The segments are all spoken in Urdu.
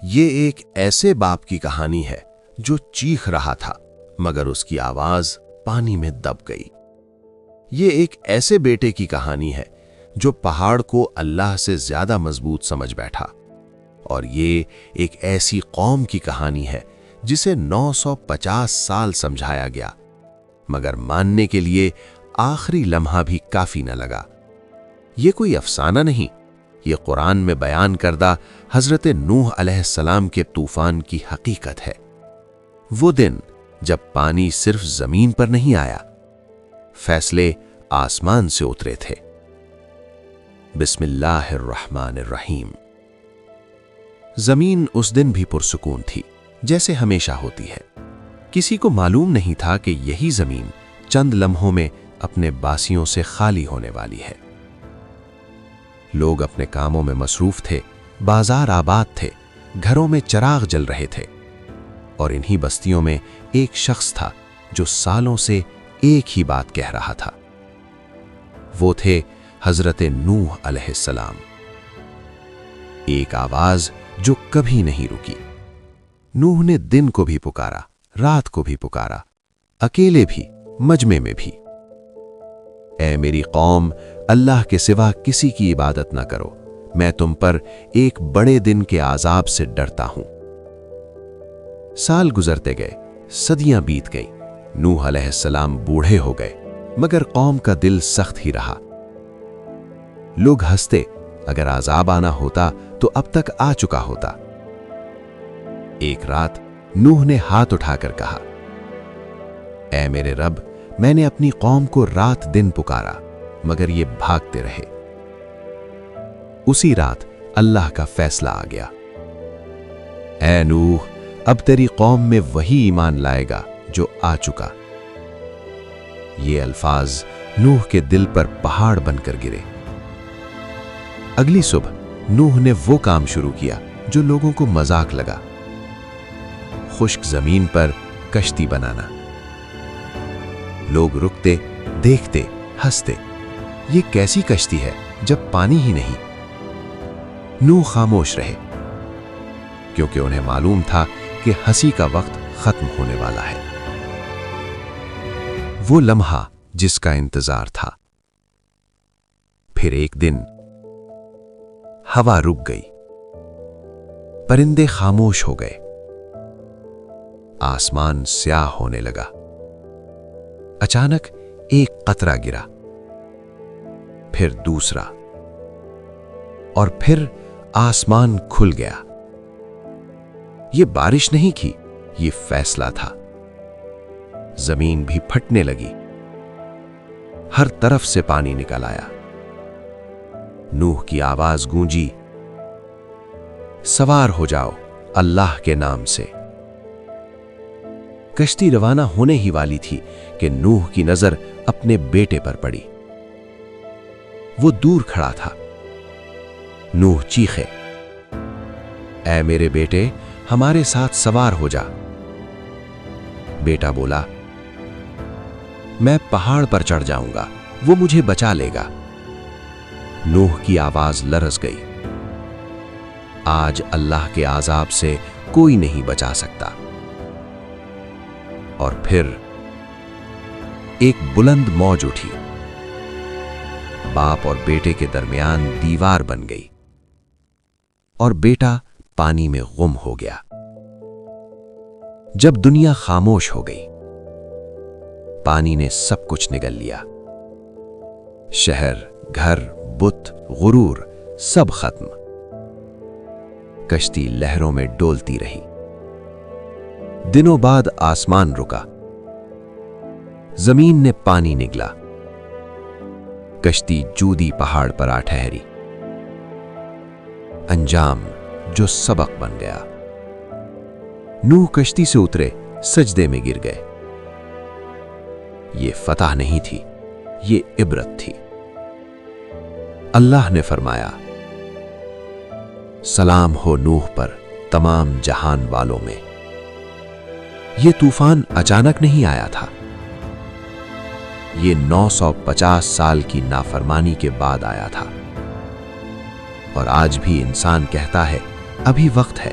یہ ایک ایسے باپ کی کہانی ہے جو چیخ رہا تھا مگر اس کی آواز پانی میں دب گئی۔ یہ ایک ایسے بیٹے کی کہانی ہے جو پہاڑ کو اللہ سے زیادہ مضبوط سمجھ بیٹھا، اور یہ ایک ایسی قوم کی کہانی ہے جسے 950 سال سمجھایا گیا مگر ماننے کے لیے آخری لمحہ بھی کافی نہ لگا۔ یہ کوئی افسانہ نہیں، یہ قرآن میں بیان کردہ حضرت نوح علیہ السلام کے طوفان کی حقیقت ہے۔ وہ دن جب پانی صرف زمین پر نہیں آیا، فیصلے آسمان سے اترے تھے۔ بسم اللہ الرحمن الرحیم۔ زمین اس دن بھی پرسکون تھی جیسے ہمیشہ ہوتی ہے۔ کسی کو معلوم نہیں تھا کہ یہی زمین چند لمحوں میں اپنے باسیوں سے خالی ہونے والی ہے۔ لوگ اپنے کاموں میں مصروف تھے، بازار آباد تھے، گھروں میں چراغ جل رہے تھے، اور انہی بستیوں میں ایک شخص تھا جو سالوں سے ایک ہی بات کہہ رہا تھا۔ وہ تھے حضرت نوح علیہ السلام۔ ایک آواز جو کبھی نہیں رکی۔ نوح نے دن کو بھی پکارا، رات کو بھی پکارا، اکیلے بھی، مجمع میں بھی۔ اے میری قوم، اللہ کے سوا کسی کی عبادت نہ کرو، میں تم پر ایک بڑے دن کے عذاب سے ڈرتا ہوں۔ سال گزرتے گئے، صدیاں بیت گئیں، نوح علیہ السلام بوڑھے ہو گئے، مگر قوم کا دل سخت ہی رہا۔ لوگ ہنستے، اگر عذاب آنا ہوتا تو اب تک آ چکا ہوتا۔ ایک رات نوح نے ہاتھ اٹھا کر کہا، اے میرے رب، میں نے اپنی قوم کو رات دن پکارا مگر یہ بھاگتے رہے۔ اسی رات اللہ کا فیصلہ آ گیا، اے نوح، اب تیری قوم میں وہی ایمان لائے گا جو آ چکا۔ یہ الفاظ نوح کے دل پر پہاڑ بن کر گرے۔ اگلی صبح نوح نے وہ کام شروع کیا جو لوگوں کو مذاق لگا، خشک زمین پر کشتی بنانا۔ لوگ رکتے، دیکھتے، ہنستے، یہ کیسی کشتی ہے جب پانی ہی نہیں؟ نوح خاموش رہے کیونکہ انہیں معلوم تھا کہ ہنسی کا وقت ختم ہونے والا ہے۔ وہ لمحہ جس کا انتظار تھا۔ پھر ایک دن ہوا رک گئی، پرندے خاموش ہو گئے، آسمان سیاہ ہونے لگا۔ اچانک ایک قطرہ گرا، پھر دوسرا، اور پھر آسمان کھل گیا۔ یہ بارش نہیں تھی، یہ فیصلہ تھا۔ زمین بھی پھٹنے لگی، ہر طرف سے پانی نکل آیا۔ نوح کی آواز گونجی، سوار ہو جاؤ اللہ کے نام سے۔ کشتی روانہ ہونے ہی والی تھی کہ نوح کی نظر اپنے بیٹے پر پڑی۔ وہ دور کھڑا تھا۔ نوح چیخے، اے میرے بیٹے، ہمارے ساتھ سوار ہو جا۔ بیٹا بولا، میں پہاڑ پر چڑھ جاؤں گا، وہ مجھے بچا لے گا۔ نوح کی آواز لرز گئی، آج اللہ کے عذاب سے کوئی نہیں بچا سکتا۔ اور پھر ایک بلند موج اٹھی، باپ اور بیٹے کے درمیان دیوار بن گئی، اور بیٹا پانی میں گم ہو گیا۔ جب دنیا خاموش ہو گئی، پانی نے سب کچھ نگل لیا۔ شہر، گھر، بت، غرور، سب ختم۔ کشتی لہروں میں ڈولتی رہی۔ دنوں بعد آسمان رکا، زمین نے پانی نگلا، کشتی جودی پہاڑ پر آ ٹھہری۔ انجام جو سبق بن گیا۔ نوح کشتی سے اترے، سجدے میں گر گئے۔ یہ فتح نہیں تھی، یہ عبرت تھی۔ اللہ نے فرمایا، سلام ہو نوح پر تمام جہان والوں میں۔ یہ طوفان اچانک نہیں آیا تھا، یہ 950 سال کی نافرمانی کے بعد آیا تھا۔ اور آج بھی انسان کہتا ہے ابھی وقت ہے،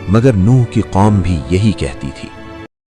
مگر نوح کی قوم بھی یہی کہتی تھی۔